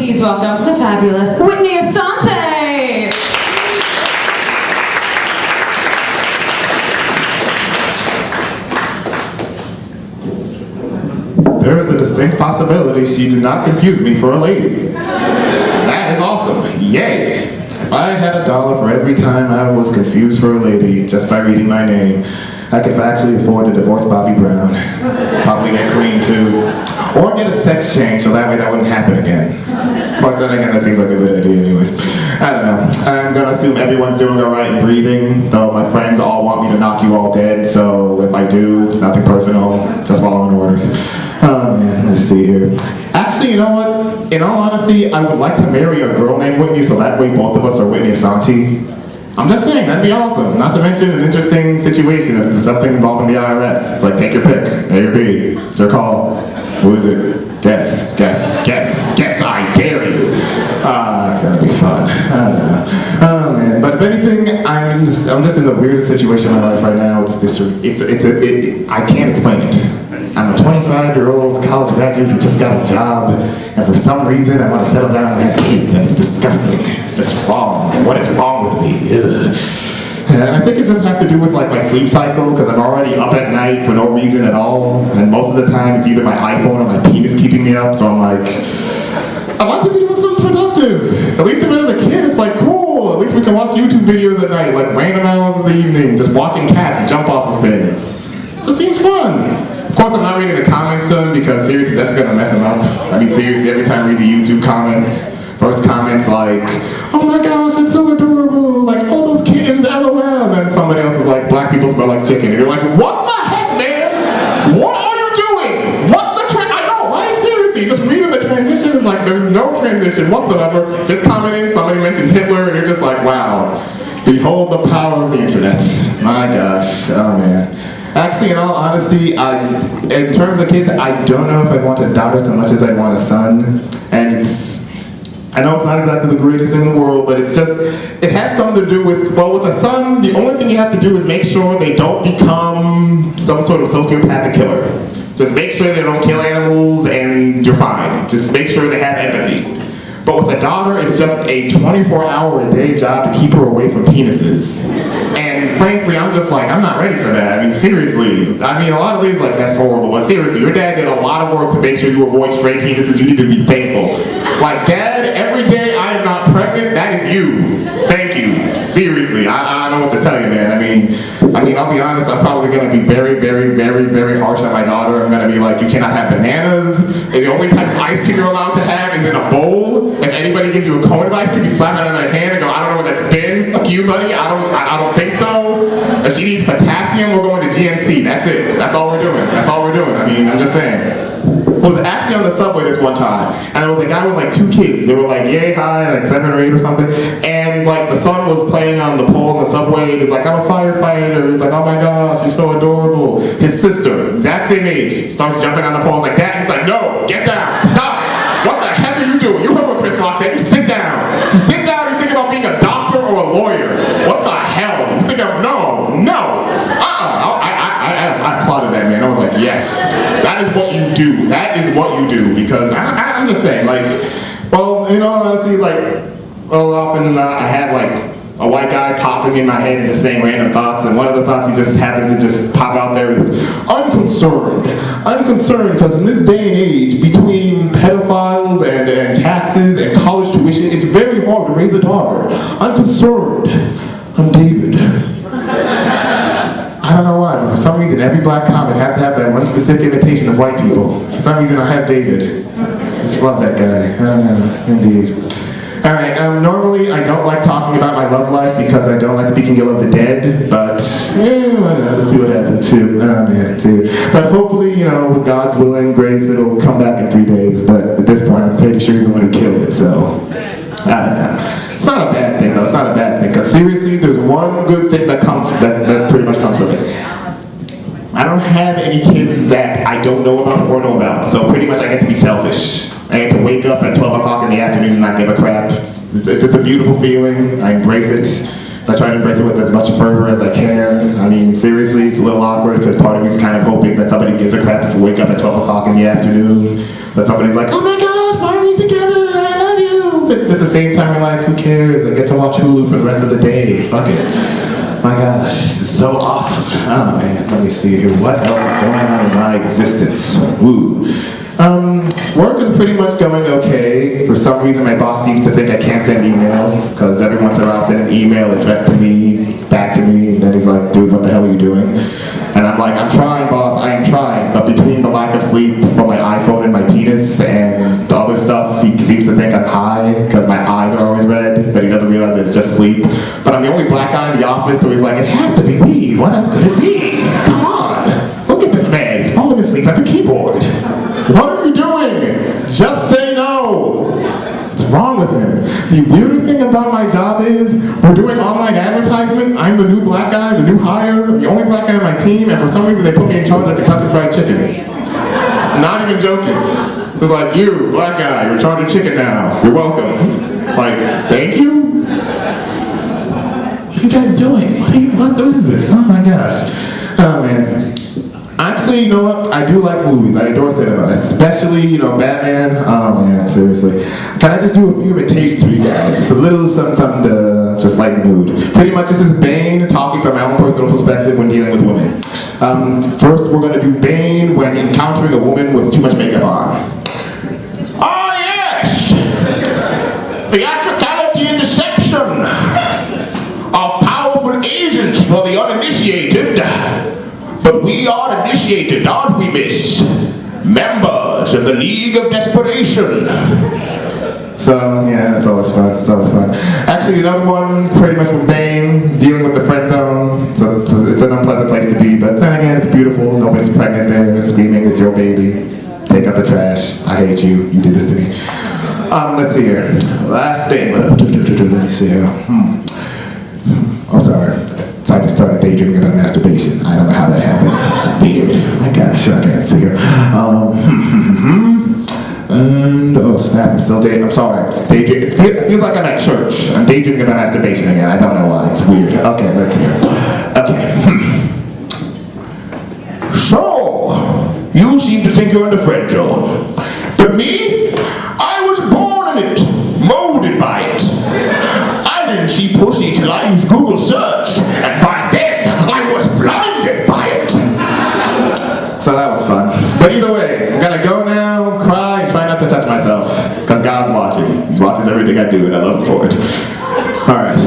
please welcome the fabulous Whitney Asante. There is a distinct possibility she did not confuse me for a lady. That is awesome. Yay! If I had $1 for every time I was confused for a lady just by reading my name, I could actually afford to divorce Bobby Brown. Probably get clean too. Or get a sex change so that way that wouldn't happen again. Of course, then again, that seems like a good idea anyways. I don't know. I'm gonna assume everyone's doing alright and breathing, though my friends all want me to knock you all dead, so if I do, it's nothing personal, just following orders. Oh man, let's see here. Actually, you know what? In all honesty, I would like to marry a girl named Whitney so that way both of us are Whitney Asante. I'm just saying, that'd be awesome. Not to mention an interesting situation if there's something involving the IRS. It's like, take your pick, A or B. It's your call. Who is it? Guess, I dare you. It's gonna be fun. I don't know. Oh man, but if anything, I'm just in the weirdest situation in my life right now. I can't explain it. I'm a 25-year-old college graduate who just got a job, and for some reason I want to settle down and have kids, and it's disgusting. It's just wrong. What is wrong with me? Ugh. And I think it just has to do with like my sleep cycle, because I'm already up at night for no reason at all, and most of the time it's either my iPhone or my penis keeping me up, so I'm like, I want to be doing something productive. At least if I was a kid, it's like, cool, at least we can watch YouTube videos at night, like random hours of the evening, just watching cats jump off of things. So it seems fun. Of course, I'm not reading the comments to them because seriously, that's gonna mess them up. I mean, seriously, every time I read the YouTube comments, first comment's like, oh my gosh, it's so adorable, like, oh, those kittens, LOL, and then somebody else is like, black people smell like chicken, and you're like, what the heck, man? What are you doing? I know, right? Seriously, just reading the transition is like, there's no transition whatsoever. Fifth comment in, somebody mentions Hitler, and you're just like, wow, behold the power of the internet. My gosh, oh man. Actually, in all honesty, in terms of kids, I don't know if I'd want a daughter so much as I'd want a son. And I know it's not exactly the greatest thing in the world, but it's just, it has something to do with, well, with a son, the only thing you have to do is make sure they don't become some sort of sociopathic killer. Just make sure they don't kill animals and you're fine. Just make sure they have empathy. But with a daughter, it's just a 24-hour-a-day job to keep her away from penises. And frankly, I'm just like, I'm not ready for that. I mean, seriously. I mean, a lot of these like, that's horrible. But seriously, your dad did a lot of work to make sure you avoid straight penises. You need to be thankful. Like, Dad, every day I am not pregnant, that is you. Thank you. Seriously, I don't know what to tell you, man. I mean, I'll be honest, I'm probably going to be very, very, very, very harsh on my daughter. I'm going to be like, you cannot have bananas. And the only type of ice cream you're allowed to have is in a bowl. If anybody gives you a cone of ice cream, you slap it on their hand and go, I don't know what that's been. Fuck you, buddy. I don't think so. If she needs potassium, we're going to GNC. That's it. That's all we're doing. That's all we're doing. I mean, I'm just saying. I was actually on the subway this one time, and there was a guy with like 2 kids. They were like yay high, like 7 or 8 or something, and like the son was playing on the pole in the subway, and he's like, I'm a firefighter. He's like, oh my gosh, you're so adorable. His sister, exact same age, starts jumping on the pole. Like, Dad, he's like, no, get down, stop. What the heck are you doing? You heard what Chris Rock said, you sit down. You sit down, you think about being a doctor or a lawyer. What the hell? You think of, no. I applauded that, man. I was like, yes, that is what you do. That is what you do, because I'm just saying, like, well, you know, honestly, like, well, often I have, like, a white guy popping in my head and just saying random thoughts, and one of the thoughts he just happens to just pop out there is, I'm concerned because in this day and age, between pedophiles and taxes and college tuition, it's very hard to raise a daughter. I'm concerned. I'm David. I don't know why, but for some reason every black comic has to have that one specific imitation of white people. For some reason I have David. I just love that guy. I don't know, indeed. Alright, normally I don't like talking about my love life because I don't like speaking ill of the dead, but, let's see what happens too. Oh man, too. But hopefully, you know, with God's will and grace, it'll come back in 3 days, but at this point I'm pretty sure he's the one who killed it, so, I don't know. It's not a bad thing though, it's not a bad thing, because seriously, there's one good thing that pretty much comes from it. I don't have any kids that I don't know about or know about, so pretty much I get to be selfish. I get to wake up at 12 o'clock in the afternoon and not give a crap. It's a beautiful feeling, I embrace it. I try to embrace it with as much fervor as I can. I mean, seriously, it's a little awkward because part of me is kind of hoping that somebody gives a crap if we wake up at 12 o'clock in the afternoon. That somebody's like, oh my gosh, why are we together? I love same time, you're like, who cares? I get to watch Hulu for the rest of the day. Fuck it. My gosh, this is so awesome. Oh man, let me see here. What else is going on in my existence? Woo. Work is pretty much going okay. For some reason, my boss seems to think I can't send emails, because every once in a while I'll send an email addressed to me, it's back to me, and then he's like, dude, what the hell are you doing? And I'm like, I'm trying, boss, I am trying, but between the lack of sleep from my iPhone and my penis and the other stuff, he seems to think I'm high, because my eyes are always red, but he doesn't realize it's just sleep. But I'm the only black guy in the office, so he's like, it has to be me, what else could it be? Come on, look at this man, he's falling asleep at the keyboard. What are you doing? Just say no. What's wrong with him? The weirder thing about my job is we're doing online advertisement. I'm the new black guy, the new hire, the only black guy on my team, and for some reason they put me in charge of Kentucky Fried Chicken. Not even joking. It was like, you, black guy, you're in charge of chicken now. You're welcome. Like, thank you? What are you guys doing? What is this? Oh my gosh. Oh man. Actually, you know what? I do like movies. I adore cinema, especially, Batman. Oh man, seriously. Can I just do a few imitations for you guys? Just a little something to just lighten the mood. Pretty much this is Bane talking from my own personal perspective when dealing with women. First, we're going to do Bane when encountering a woman with too much makeup on. Oh yes! Theatricality and deception are powerful agents for the uninitiated. But we are initiated, aren't we, miss? Members of the League of Desperation. So, yeah, it's always fun. It's always fun. Actually, another one, pretty much from Bane, dealing with the friend zone. It's an unpleasant place to be, but then again, it's beautiful. Nobody's pregnant there, screaming, it's your baby. Take out the trash. I hate you. You did this to me. Let's see here. Last thing. Let me see here. I'm sorry. I just started daydreaming about masturbation. I don't know how that happened. It's weird. My gosh, I can't see here. And oh snap, I'm still daydreaming. I'm sorry. It feels like I'm at church. I'm daydreaming about masturbation again. I don't know why. It's weird. Okay, let's see. Okay. So, you seem to think you're in the friend zone. But me, I was born in it, molded by it. I didn't see pussy till I used Google search, and by then, I was blinded by it. So that was fun. But either way, I'm gonna go now, cry, and try not to touch myself, because God's watching. He watches everything I do, and I love him for it. Alright.